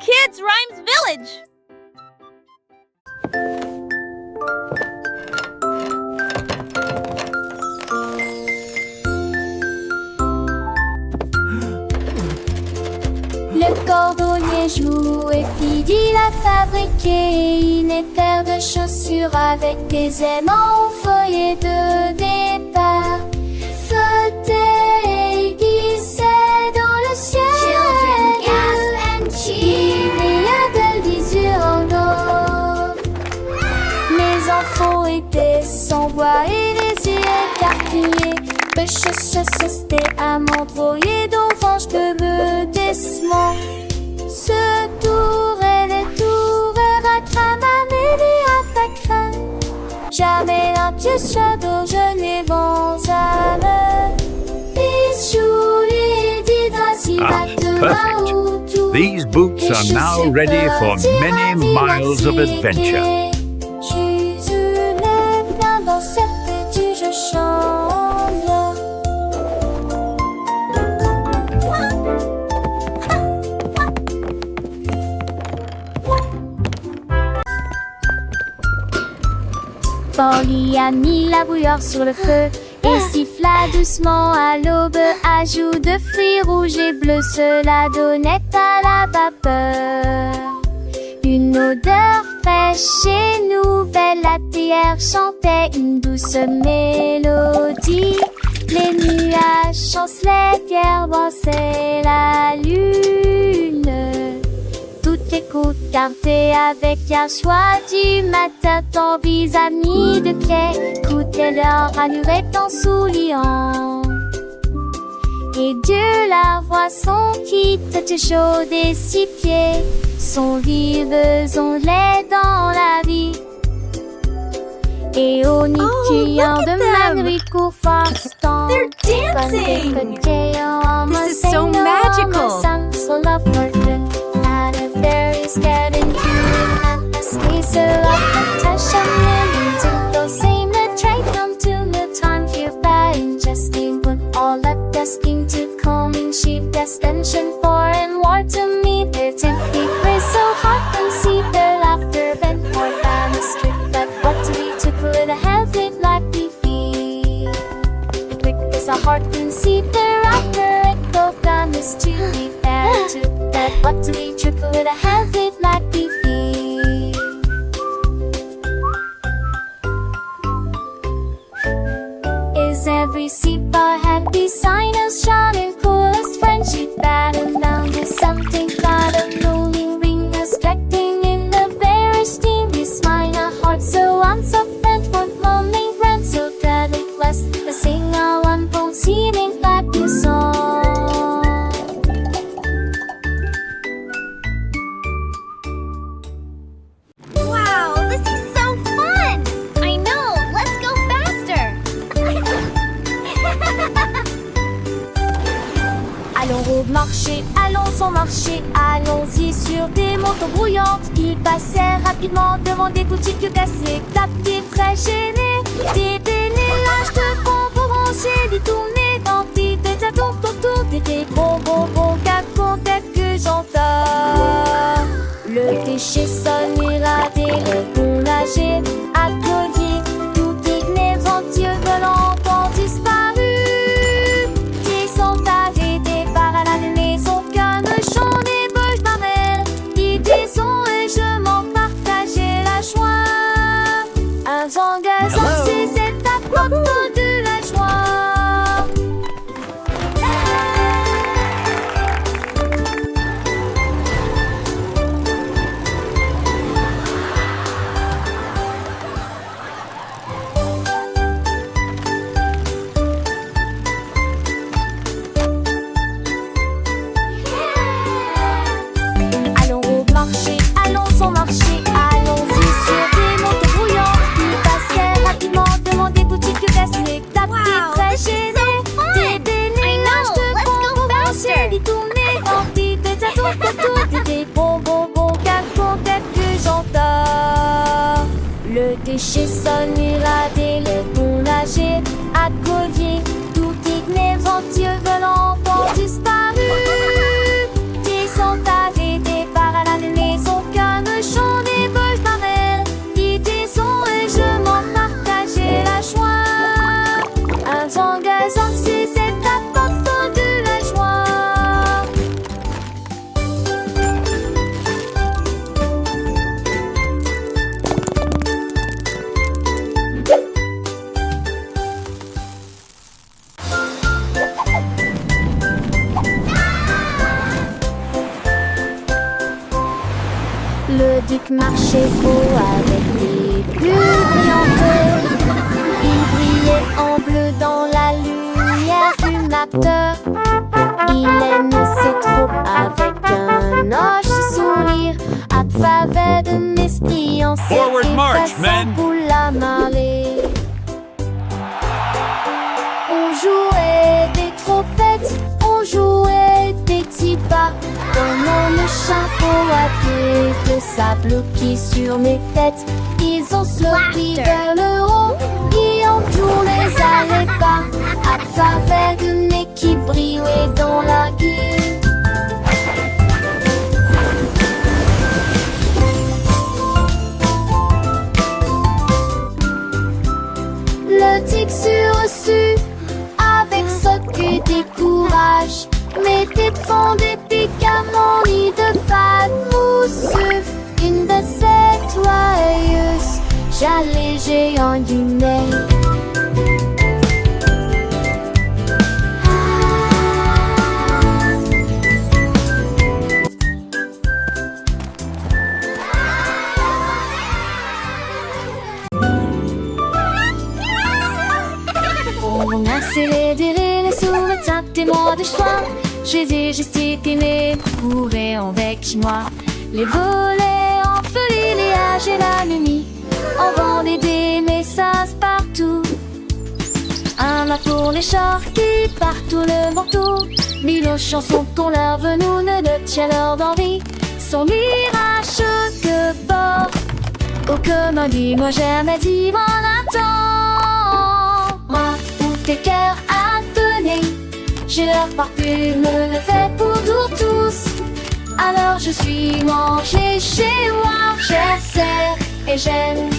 Kids Rhymes Village! Le cordonnier joue et Phil a fabriqué une paire de chaussures avec des aimants au feuillet de départ. Flotter et glisser dans le ciel. Children gasp and cheer. Il y a de l'usure en eau. Les enfants étaient sans voix et les yeux écarquillés. C'était un mandroyer d'orange demeulement. Ce tour et les tours à cramamélie à facrin. Jamais un pied shadow, je n'ai vent à me. Perfect. These boots are now ready for many miles of adventure. Dans cette petite je chante. Polly a mis la bouilloire sur le feu et siffla doucement à l'aube. Ajout de fruits rouges et bleus, cela donnait à la vapeur une odeur fraîche et nouvelle. La théière chantait une douce mélodie. Les nuages chancelaient, pierre brassaient la lune. Toutes les côtes gardées avec un choix du matin. Ton vis-à-vis de quai coûtait leur allure étant souriant. Et Dieu la voit son qui était chaude et six pieds sont vives onglets dans la vie. Et au nid criant de Manry court fastant. They're dancing! This is so magical! Asking to come in cheap destination for and war to meet their tempting praise so hot and see their laughter bent more than a strip. But what do we to put a have it like we feel? Quick as a heart and see their laughter it both done is to be fair to that. What do we to put a have it like we feel? Is every seat bar happy sign of shining coolest friendship battle down to something got a rolling ring reflecting in the very steamy smile. A heart so unsoft and worth lonely friend so that it blessed the singer one bone seeming like the song. Wow, this is so fun! I know, let's go faster! Allons au marché, allons au marché, allons-y sur des motos brouillantes. Ils passèrent rapidement devant des boutiques cassées, tapis très gênés. Des délélages de bonbons rangés, des tournées d'antiques, des adultes autour des bonbons cacons que j'entends. Le déchet sonne irradé, le bon nager, applaudi. Tout inéventueux volant ont disparu. Qui sont arrêtés par la maison qu'un chant des bouches barrelles. Ils disons et je m'en partageais la joie. Un zangazan, c'est à propos de la joie. Allons au marché, allons au marché, allons-y sur des motos brouillantes. Ils passèrent rapidement devant des boutiques cassées, tapis très gênés. Des délélages de bonbons rangés, des tournées d'antiques, des adultes autour des bonbons cacons que j'entends. Le déchet sonne irradé, le bon nager, accovier. Tout inéventueux volant ont disparu. Qui sont arrêtés par la Le duc marchait haut avec des bulles brillantes. Il brillait en bleu dans la lumière du matin. Il aime ses troupes avec un hoche sourire. À travers de mesquillance Forward et march, passant men. pour la marée. On jouait des trompettes, on jouait des petits pas. Dans mon chapeau à queue de sable qui sur mes têtes. Ils ont sloppy vers le haut, ils ont tourné les pas. À travers de nez qui brillait dans la gueule. Le tic sur-reçu, avec ce que décourage. Mes têtes font des pics à mon nid de fade mousseux. Une de ces joyeuses, j'allais géant du nez. On a célébré les sous-métiers témoins de choix. J'ai gesticulé, couré en bec chinois. Les volets entre l'illéage et la nuit. On vendait des messages partout. Un mât pour les chars qui partout le manteau. Mille chansons qu'on leur venou ne tient leur d'envie. Son mirage que bord. Oh comme dit, moi jamais dit mon attend. Moi ou tes cœurs à donner. J'ai leur parfume le fait pour tous. Alors je suis mangé chez moi. J'essaie et j'aime.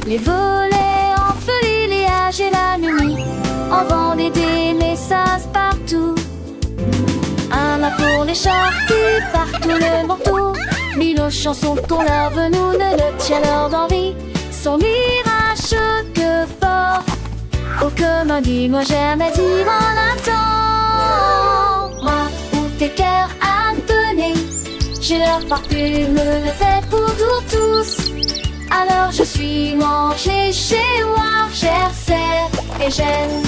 Les volets entre l'illéage et la nuit. On vendait des messages partout. Un mât pour les chars qui partout le manteau. Mille chansons qu'on leur venou ne le tient leur d'envie. Son mirage que fort. Oh comme dit, moi jamais dit mon attend. Moi ou tes cœurs à donner. J'ai leur parfume le fait pour tous. Alors je suis mangé chez moi, j'essaie et j'aime.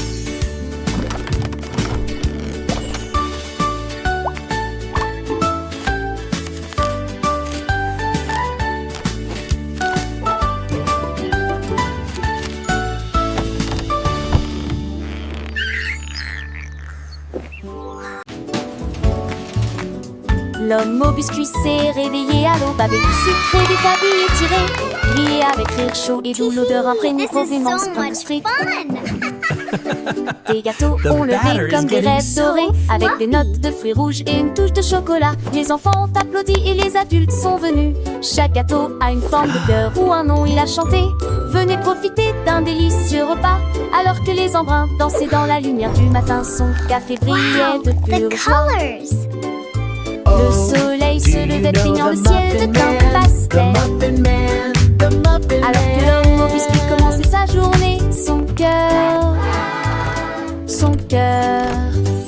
L'homme au biscuit s'est réveillé à l'aube avec du sucre et des tabilles étirés. Grillé avec rire chaud et doux, l'odeur imprégnée provenant So de much street. fun! Des gâteaux ont levé comme des rêves dorés, avec des notes de fruits rouges et une touche de chocolat. Les enfants ont applaudi et les adultes sont venus. Chaque gâteau a une forme de cœur ou un nom, il a chanté. Venez profiter d'un délicieux repas, alors que les embruns dansaient dans la lumière du matin. Son café brillait de The pure joie. colors! Le soleil se levait baignant le ciel de teint pastel. Alors que l'homme au biscuit commençait sa journée, son cœur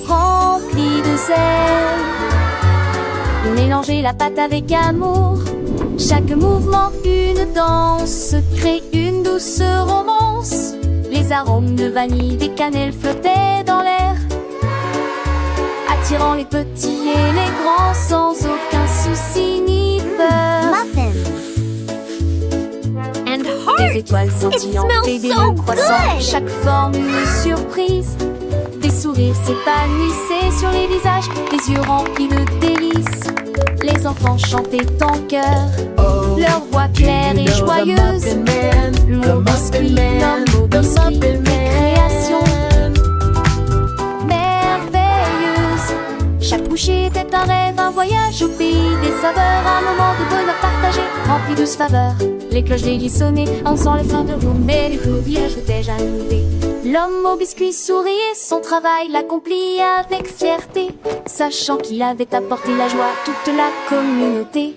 rempli de zèle. Il mélangeait la pâte avec amour. Chaque mouvement, une danse, crée une douce romance. Les arômes de vanille, des cannelles flottaient dans l'air, attirant les petits et les grands sans aucun souci ni peur. Muffins! And Des étoiles scintillantes smells et des so loups croissants, good. chaque forme une surprise. Des sourires s'épanouissaient sur les visages, les yeux remplis de délices. Les enfants chantaient en chœur, leur voix claire et joyeuse. Mon biscuit, l'homme au biscuit, création merveilleuse. Chaque bouchée était un rêve, un voyage au pays des saveurs, un moment de bonheur partagé, rempli de douces faveurs. les cloches des sonnaient, en sent le fin de roue, mais les feux villages étaient déjà levés. L'homme au biscuit souriait, son travail l'accomplit avec fierté, sachant qu'il avait apporté la joie à toute la communauté.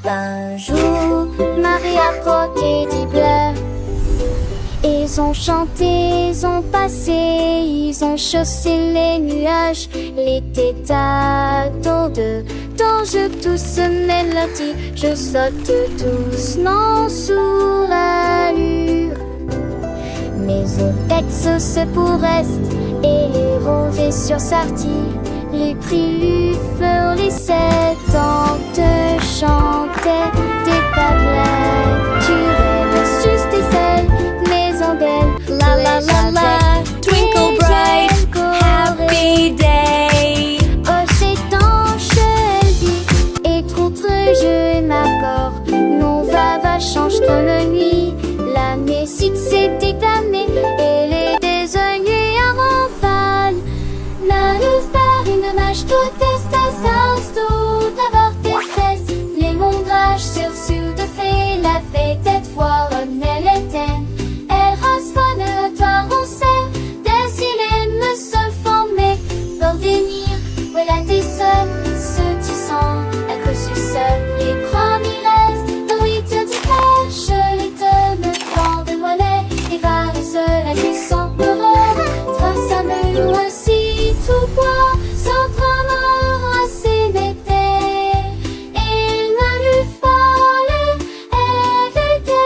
Un jour, Marie a croqué des bleu. Ils ont chanté, ils ont passé, ils ont chaussé les nuages. L'été tâton de je tousse mélodie, je saute doucement sous l'allure. Mes oreilles se pour est et les rovés sur Sarty. Les prix furent les 7 ans te chantaient des paroles. Tu rêves juste des ailes, maison d'elle. La la la la, twinkle bright, happy day. Oh, c'est enchevêtré et trop très jeu et m'accorde. Non, va change comme la nuit. L'année si c'était damné et les désoignés à rafale. La luz par une mâche toute espèce d'auto d'avoir d'espèce. Les mondrages sur de fait la fête cette fois elle était. Elle rasfonne toi on sait des silènes me se former pour dénir. Voilà tes seuls ceux qui sont à cause du seul. Les premiers restent oui te dis je les te me prends de mollet et va seul à qui sont heureux. Trace à me aussi tout bois sans prendre assez d'été. Il m'a lu folle et d'été.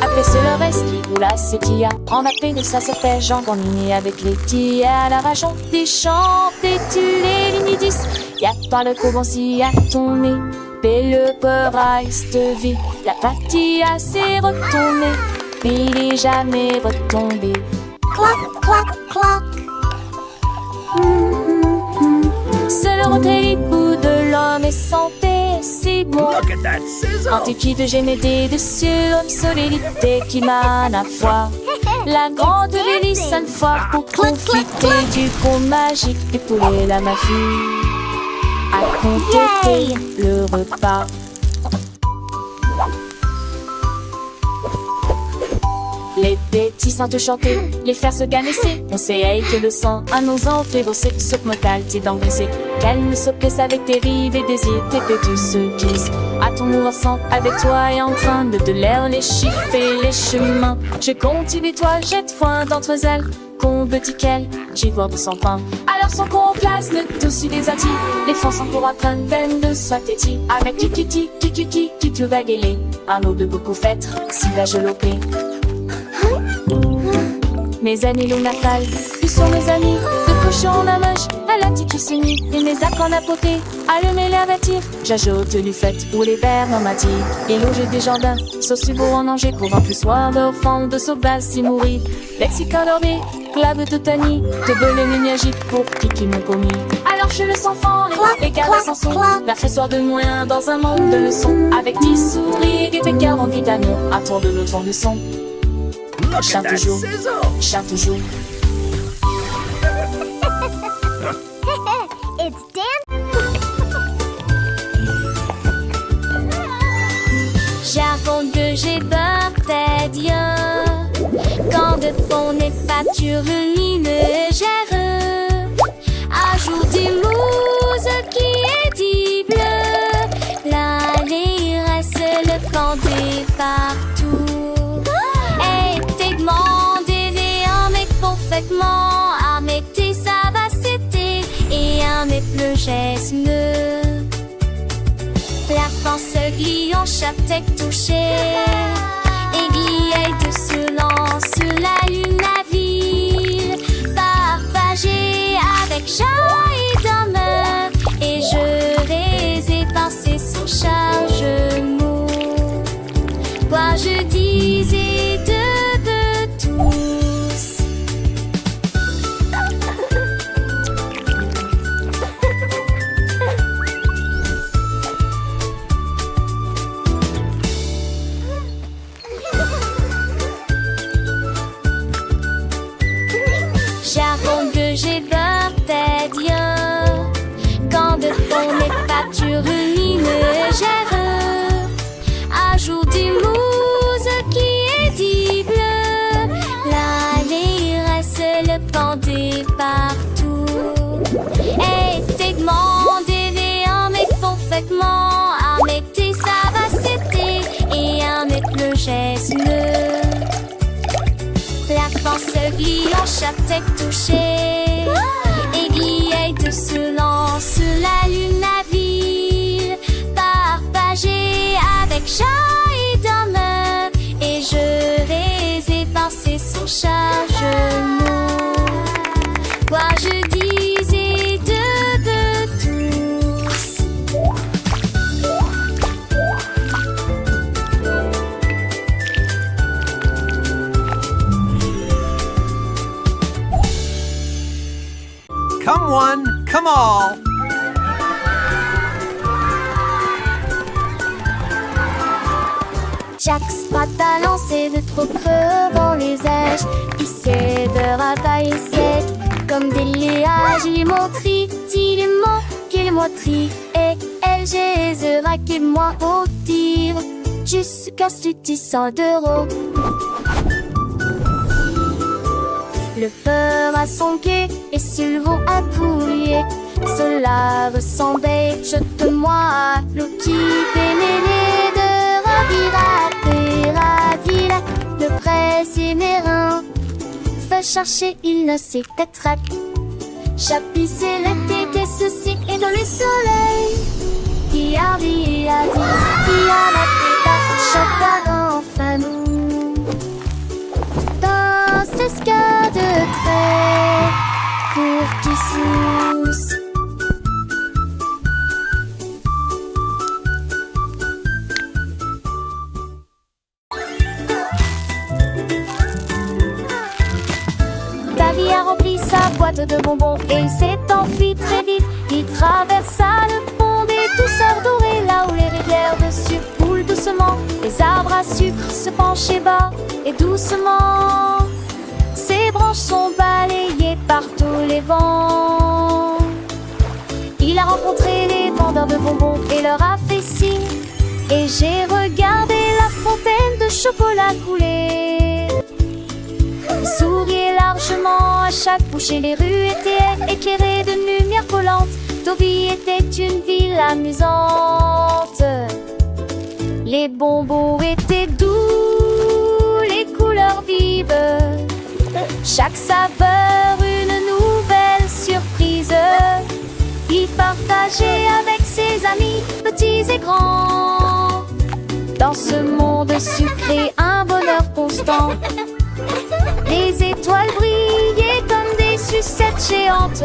Après ce le reste, oula c'est qui a en appelé de sa serpège jambonnier avec les petits à la rajon des champs, des les lignes 10. Y'a pas le couvent si à ton nez, et le peur reste vie. La partie a s'est retournée, il est jamais retombé. Clock, clock, clock. Seul le retrait bout de l'homme est santé, c'est bon. Look at that sizzle! Antique de génédé de cieux, homme solidité qui m'a la foi. La grande hélice une fois pour profiter du pont magique du poulet la mafie. À compléter le repas. Les petits sentent chanter, les faire se ganesser. On sait que le sang à nos ans fait bosser, ce motal t'es d'engraisser. Qu'elle ne se plaise avec tes rives et désirs, tes pétus se glissent. À ton ensemble avec toi et en train de l'air, les chiffres et les chemins. Je cultive toi, jette foin d'entre elles. Combe qu'elle, j'y vois de son pain. Alors son qu'on place, ne tous des attis. Les fonds sont pour apprendre, ben de soit téti. Avec kikiti, tu vas guéler. Un eau de beaucoup fêtre, si la je l'opé. Mes amis l'on affale, plus sont mes amis. De cochon la moche, à la tique qui et mes actes en apôté. Allumer la bâtir, j'ajoute du fait ou les verres en matière. Et loger des jardins, sauce beau en danger pour un plus soir d'enfant de sauvage si mourir. Lexica dormé, clave de tani, de belé ménagique pour qui m'ont commis. Alors je le sens fort, les gars sans son. La fait soir de moins dans un monde de leçons. Avec 10 souris, des pécards en vitamine, à tour de l'autre de son. Look Chante at that toujours, sizzle! chante toujours. It's Dan. J'avoue que j'ai peur des dieux. Quand de fond n'est pas sur une légère. Ajoute des mousses qui est dit bleu. L'allée reste le camp des partout. Et t'es demandé un mec parfaitement. Un mec t'es ça va c'était. Et un mec le geste le. La France glie en chaque tête touchée. Aiguille de ce lance sur la lune la ville. Partagée avec joie et d'honneur. Et je les ai pensés sous chargement. Quoi je disais de tous. rumine et gère un jour du mousse qui est dible. L'allée reste le pendé partout. Et tegement déviant mais parfaitement. Un métier ça va c'était et un le geste. La France glisse en chaque tête touchée. Aiguille de se lance la lune à ville. Partagée avec chat et dame. Et je les ai passés son chargement. Quoi je disais de tous. Come one, come all. Chaque spot a lancé de trop creux dans les aiges. Il sait de ravailler sec comme des liages. Il est montri, il est mon, qu'il est moitri. Et elle, j'ai raqué moi au tir. Jusqu'à ce 100 d'euros. Le peur a son quai et Sylvain a pouillé. Cela ressemblait, jette-moi à l'eau qui pénérait de ravira, le presse et mes reins. Fait chercher, il ne sait qu'être. Chapissé l'été des soucis et dans le soleil. Qui a dit, qui a la tête, chaque enfin nous. Dans ce ska de trait, pour qui sousse. Davy a rempli sa boîte de bonbons et il s'est enfui très vite. Il traversa le pont des douceurs dorées, là où les rivières de sucre coulent doucement. Les arbres à sucre se penchaient bas et doucement. Ses branches sont balayées par tous les vents. Il a rencontré les vendeurs de bonbons et leur a fait signe. Et j'ai regardé la fontaine de chocolat couler. Il souriait largement à chaque bouchée. Les rues étaient éclairées de lumière collante. Deauville était une ville amusante. Les bonbons étaient doux, les couleurs vives. Chaque saveur une nouvelle surprise. Il partageait avec ses amis, petits et grands. Dans ce monde sucré, un bonheur constant. Les étoiles brillaient comme des sucettes géantes.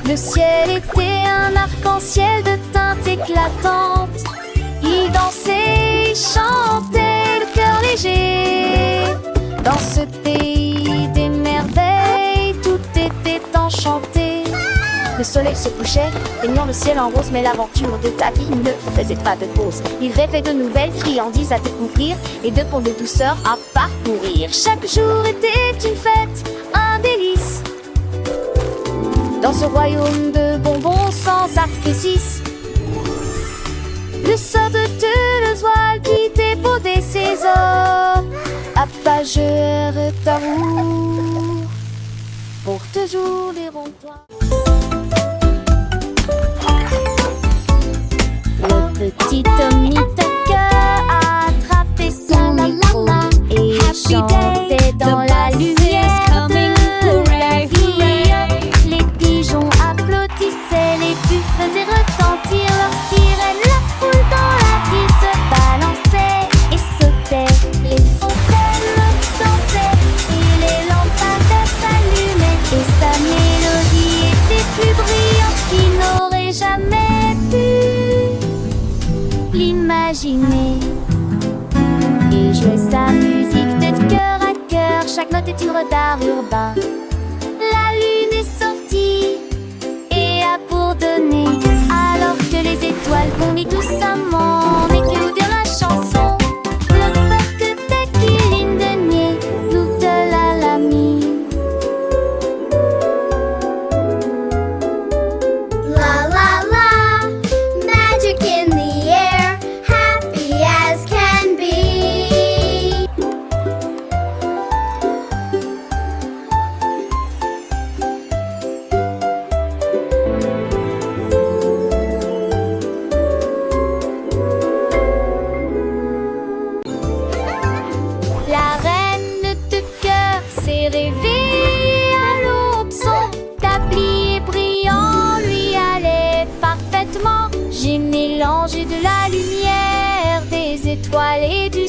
Le ciel était un arc-en-ciel de teintes éclatantes. Ils dansaient, ils chantaient, le cœur léger. Dans ce pays des merveilles, tout était enchanté. Le soleil se couchait, baignant le ciel en rose. Mais l'aventure de Davy ne faisait pas de pause. Il rêvait de nouvelles friandises à découvrir et de ponts de douceur à parcourir. Chaque jour était une fête, un délice. Dans ce royaume de bonbons sans sacrifice. Le sort de Toulouse qui débaudait ses os. Apageur d'amour pour toujours les ronds-toits. Le petit Tommy Tucker a attrapé son micro et chantait dans la lumière de la vie. Les pigeons applaudissaient, les bus faisaient retentir leurs sirènes. La foule dans la ville se balançait et sautait. Les fontaines dansaient et les lampadaires s'allumaient. Et sa mélodie était plus brillante qu'il n'aurait jamais pu l'imaginer. Il jouait sa musique de cœur à cœur. Chaque note est une d'art urbain. La lune est sortie et a pour donner. Alors que les étoiles vomissent doucement, mais que vous dire la chanson. Le peuple de Kiline de nier, nous de la lamie. La la la,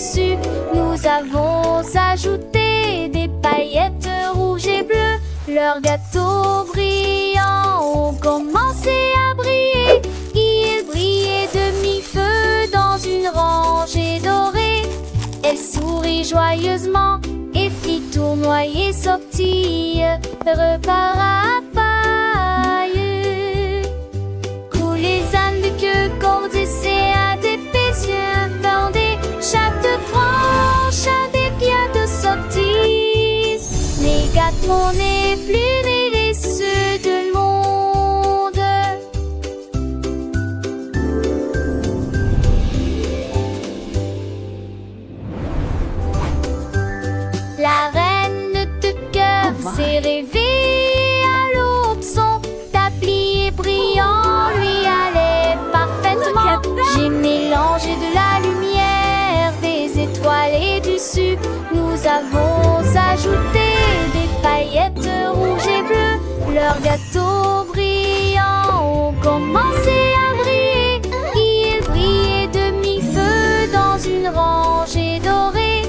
dessus, nous avons ajouté des paillettes rouges et bleues. Leurs gâteaux brillants ont commencé à briller. Ils brillaient de mi-feu dans une rangée dorée. Elle sourit joyeusement et fit tournoyer sortie, repart à paille. Coups les ânes de queue, cordes et à des pétiens bordés. Chaque branche a des pierres de sortie. Les gâteaux n'est plus les ceux de monde. La reine de cœur s'est réveillée à l'aube. Son tablier brillant lui allait parfaitement. J'ai mélangé de la lumière, des étoiles et du sucre. Nous avons ajouté des paillettes rouges et bleues. Leurs gâteaux brillants ont commencé à briller. Ils brillaient de mi-feu dans une rangée dorée.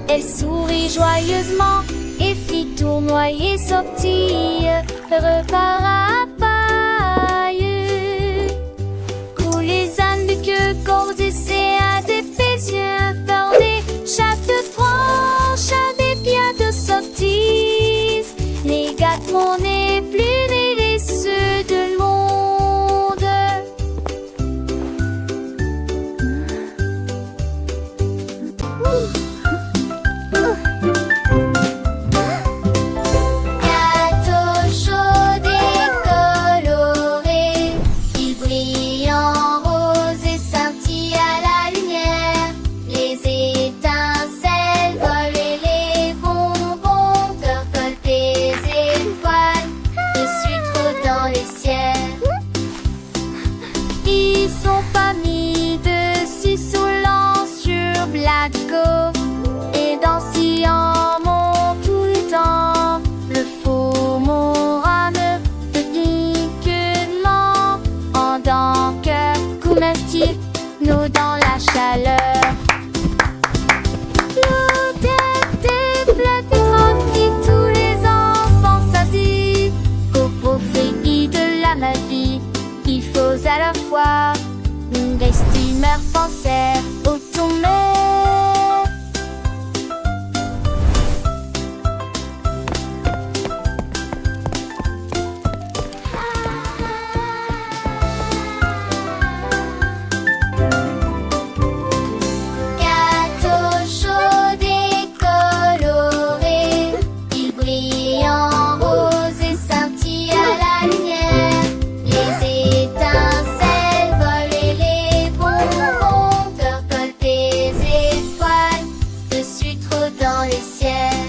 Elle sourit joyeusement et fit tournoyer sortie, repart à paille. Coups les ânes de queue, cordes et à des pétiens bordés. Chaque branche a des pierres de sortie. Les gâteaux n'est plus les ceux de monde. Gâteau chaud et coloré, il brille en rose et scintille à la lumière. Les étincelles volent et les bonbons percolent des étoiles de sucre dans les ciels. Ils sont pas mis dessus saulant sur Blatco et dansillants tout le temps. Le faux morane de piquement en dents que commercial nous dans la chaleur. L'odeur des fleurs qui tous les enfants s'assit. Coprophéie de la magie, il faut à la fois des steamers penser au tomber. Gâteau chaud et coloré, il brille en rose et scintille à la lumière. Les étincelles volent et les bonbons percolent des étoiles de sucre dans les ciels.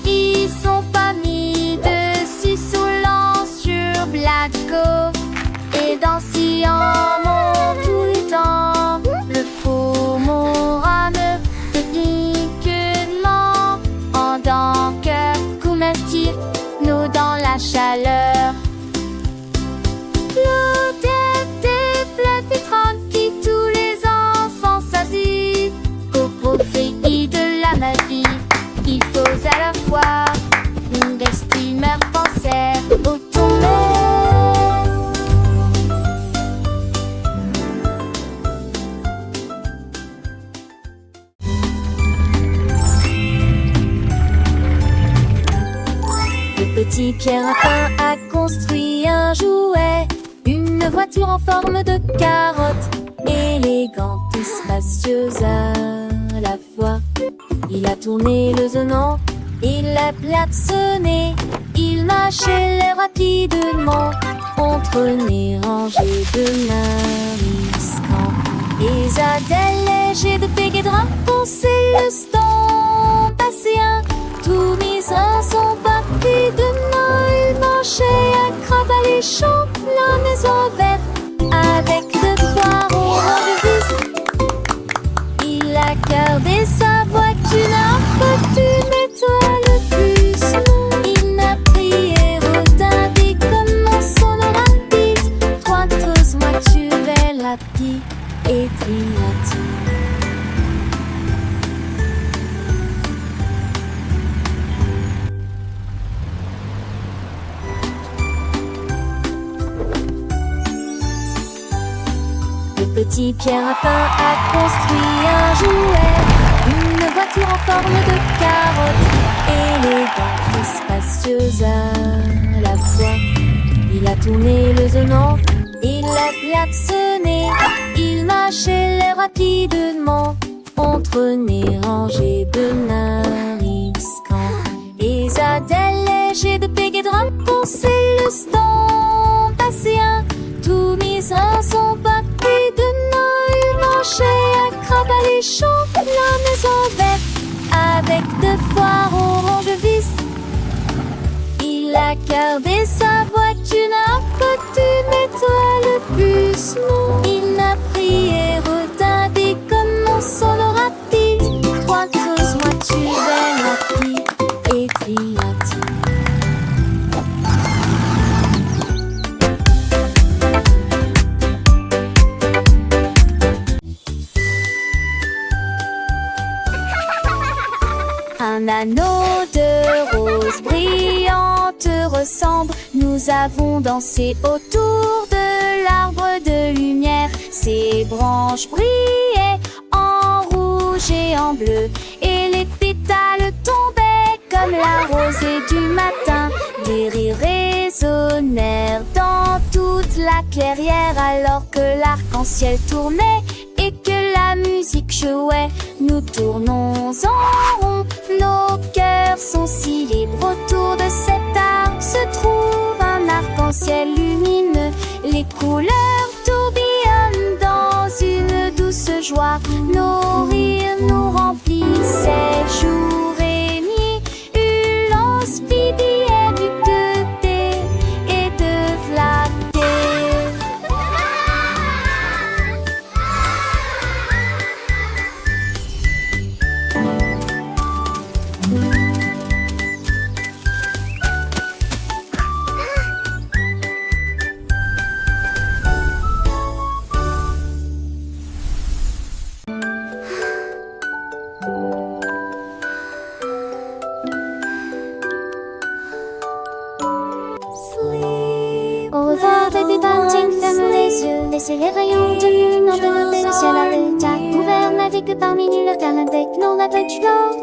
Ils sont pas mis dessus saulant sur Blatco et dansillants tout le temps. Le faux morane de piquement en dents que commercial nous dans la chaleur. L'odeur des fleurs filtrantes qui tous les enfants s'assit. Coprophéie de la magie, il faut à la fois des steamers penser au tomber. Le petit Pierre Lapin a construit un jouet, une voiture en forme de carotte, élégante et spacieuse à la fois. Il a tourné le zonant, il l'a klaxonné, il marchait rapidement entre les rangées de mariscants. Les adèles légers de Péguédrin ponçaient le stand passéen. Tous mes uns sont partis demain, ils marchaient à Cravats-les-Champs, la maison verte avec de poireaux en vis. Il a gardé sa voiture, n'a pas dû mettre le plus. Il n'a prié Rodin, dit comment son rapide. Trois grosses voitures, la pie et Trinati. petit Pierre Lapin a construit un jouet, une voiture en forme de carotte, élégante et spacieuse à la fois. Il a tourné le zonant, il a klaxonné, il marchait l'air rapidement entre Néranger de Nariscan et Zadel léger de Peg et Drum pour ses le stand passéen. Tout misère son papier de nain, il marchait à crabe alléchant la maison verte avec deux foires orange vis. Il a gardé sa voiture à côté, mais toi le bus non. Il n'a pris et retardé comme mon solo rapide. Trois creuses, moi tu belle rapide et triate. Un anneau de rose brillante ressemble. Nous avons dansé autour de l'arbre de lumière. Ses branches brillaient en rouge et en bleu, et les pétales tombaient comme la rosée du matin. Des rires résonnèrent dans toute la clairière alors que l'arc-en-ciel tournait et que la musique jouait. Nous tournons en rond, nos cœurs sont si libres. Autour de cet arbre se trouve un arc-en-ciel lumineux. Les couleurs tourbillonnent dans une douce joie. Nos rires nous remplissaient jour et nuit. Ulance, Bibi et du côté et de flatter. Au revoir, baby bunting, ferme les yeux. Laissez les rayons de lune envelopper le ciel à l'état ouvert. Navigue parmi nulle terre avec nos navets crème.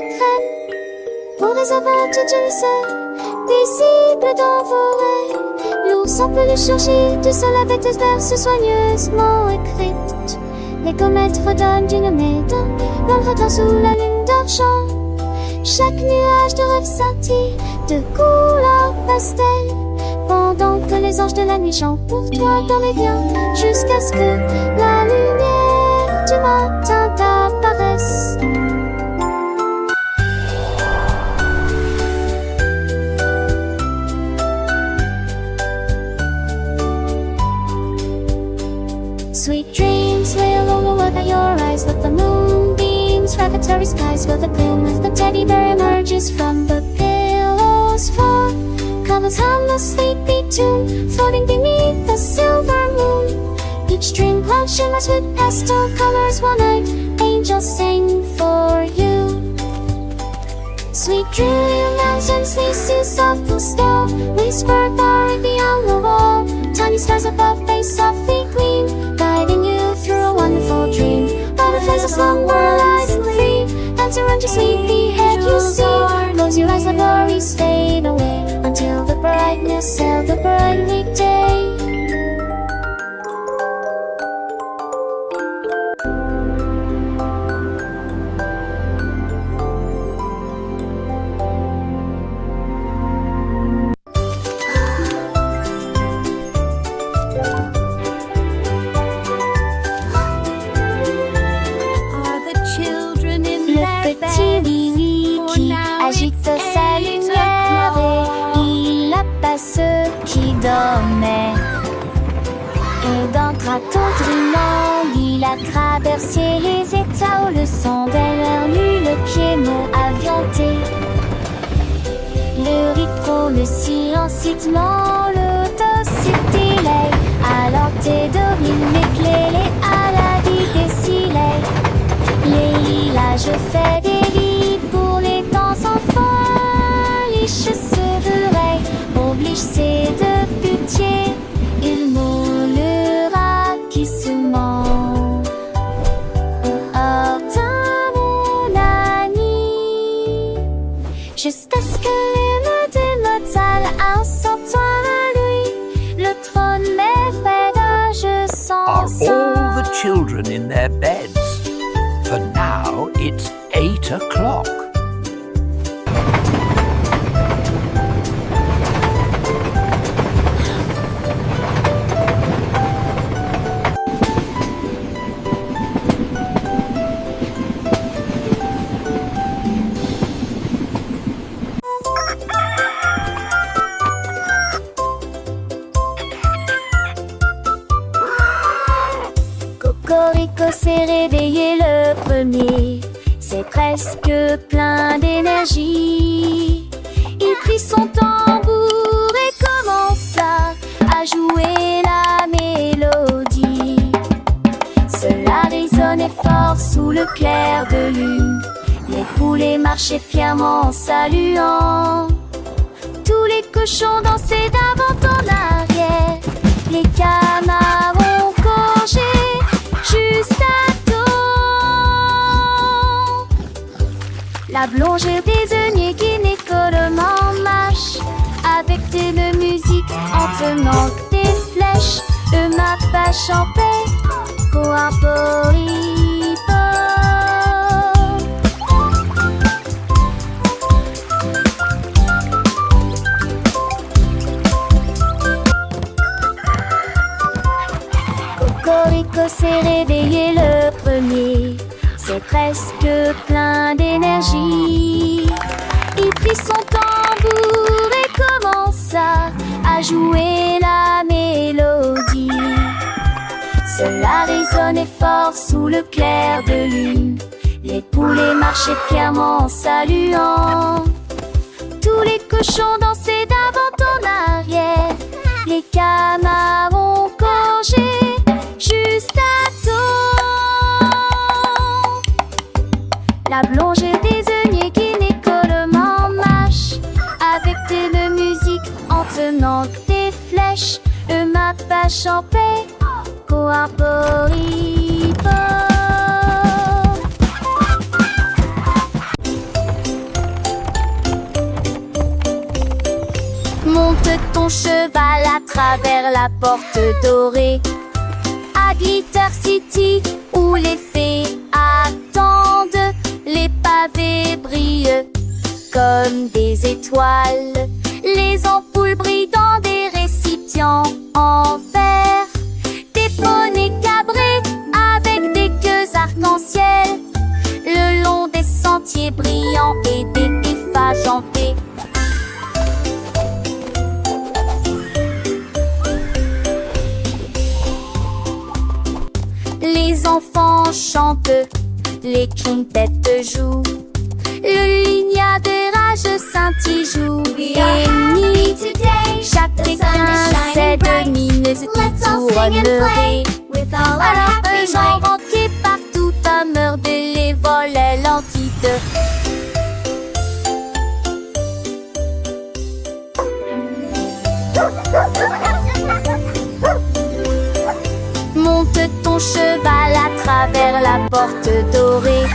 Pour des aventures douces, paisibles dans vos rêves. L'ours en peluche surgit du sol avec des verses soigneusement écrites. Les comètes redonnent d'une médaille, l'ombre tend sous la lune d'argent. Chaque nuage de rêve scintille de couleur pastel. Pendant que les anges de la nuit chantent pour toi dans les biens, jusqu'à ce que la lumière du matin t'apparaisse. Sweet dreams will overlook your eyes, let the moonbeams wrap the starry skies. Feel the gloom as the teddy bear emerges from the pillow's fall. Covers harmless sleepy tune, floating beneath the silver moon. Each dream cloud shimmers with pastel colors. One night, angels sing for you. Sweet dream mountains, they see soft blue star. Whisper far beyond the wall. Tiny stars above, they softly gleam, guiding you through a wonderful dream. Butterflies of slumber light and free, dance around your sleepy head you see. Close your eyes, the worries fade away until the brightness of the brightly day. Petit Willy qui agite sa lumière et il apace ceux qui dormaient. Et d'un craton trinant, il a traversé les états où le son d'elle nu le piano avianté. Le rythme, le silence, l'autocité, alors tes dorines m'éclairent à la vie des silets. Les lilas, je fais des lits pour les temps sans fin. Les cheveux oblige ses deux putiers. Il moulera qui se ment. children in their beds. For now, it's 8 o'clock. Cocorico s'est réveillé le premier, c'est presque plein d'énergie. Il prit son tambour et commença à jouer la mélodie. Cela résonnait fort sous le clair de lune. Les poulets marchaient fièrement en saluant. Tous les cochons dansaient d'avant en arrière. Les canards ont gorgé juste à temps. La blonde désignait Guinée en marche avec de musique en tenant des flèches. Le mappa chantait pour un poripo. Cocorico s'est réveillé le premier, c'est presque plein d'énergie. Il prit son tambour et commença à jouer la mélodie. Cela résonnait fort sous le clair de lune. Les poulets marchaient fièrement en saluant. Tous les cochons dansaient d'avant en arrière. Les canards ont gorgé juste à temps. La blonde désignait Guinée en marche avec de musique en tenant des flèches. Le mappa chantait pour un poripo. Monte ton cheval à travers la porte dorée à Glitter City où les fées attendent. Les pavés brillent comme des étoiles. Les ampoules brillent dans des récipients en verre. Des poneys cabrés avec des queues arc-en-ciel le long des sentiers brillants et des effajantés. Les enfants chantent, les trompettes jouent, le lignard de rage scintille joue. Et ni chacun sait de mine se tournerait. Alors un genre entier partout à meurt de les volets l'antide. Monte ton cheval à travers la porte dorée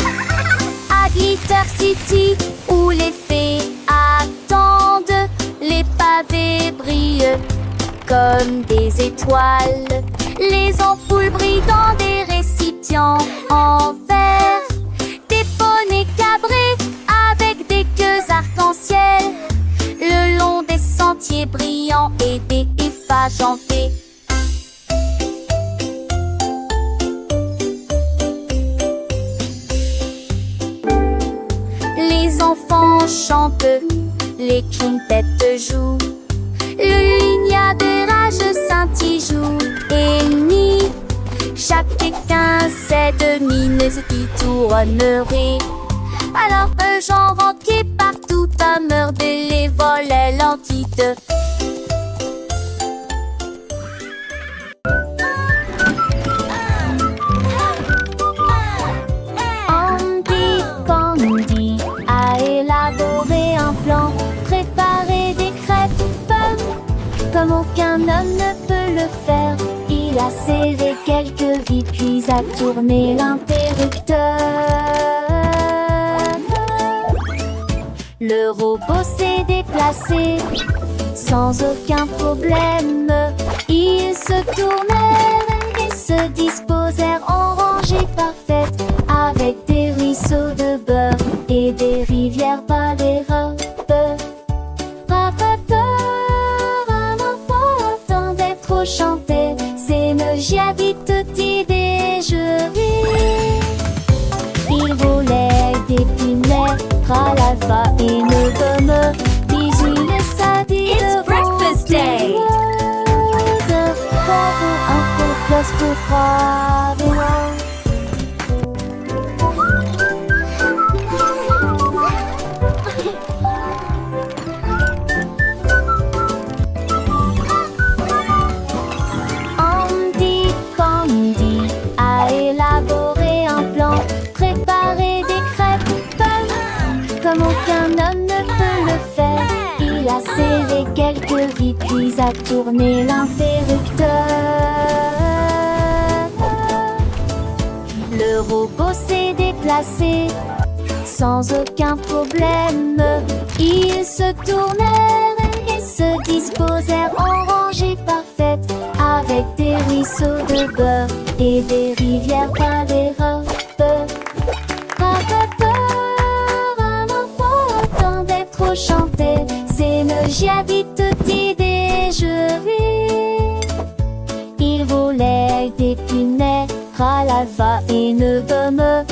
à Glitter City où les fées attendent. Les pavés brillent comme des étoiles. Les ampoules brillent dans des récipients en verre. Des poneys cabrés avec des queues arc-en-ciel le long des sentiers brillants et des effajantés. Les enfants chantent, les trompettes jouent, le lignard de rage scintille joue. Et ni chacun sait de mine qui tournerait. Alors un genre entier partout à meurt de les volets l'antide. Andy Pandy a élaboré un plan, préparé des crêpes comme aucun homme ne peut le faire. Il a serré quelques vis puis a tourné l'interrupteur. Le robot s'est déplacé sans aucun problème. Il se tournait et se disposèrent en rangée parfaite, avec des ruisseaux de beurre et des rivières par les robes. Un enfant attendait trop chanter, c'est me j'habite tutti déjeuner. Il volait d'épinards à l'alpha et ne me bisous le sadi. It's breakfast day. Un peu plus pour bravo. Andy Candy a élaboré un plan, préparé des crêpes comme aucun homme ne peut le faire. Il a serré quelques vis puis a tourné l'interrupteur. Le robot s'est déplacé sans aucun problème. Ils se tournèrent et se disposèrent en rangée parfaite, avec des ruisseaux de beurre et des rivières par les robes. Un enfant attendait trop chanter, c'est me j'habite tutti déjeuner. Il volait d'épinards à l'alpha et ne me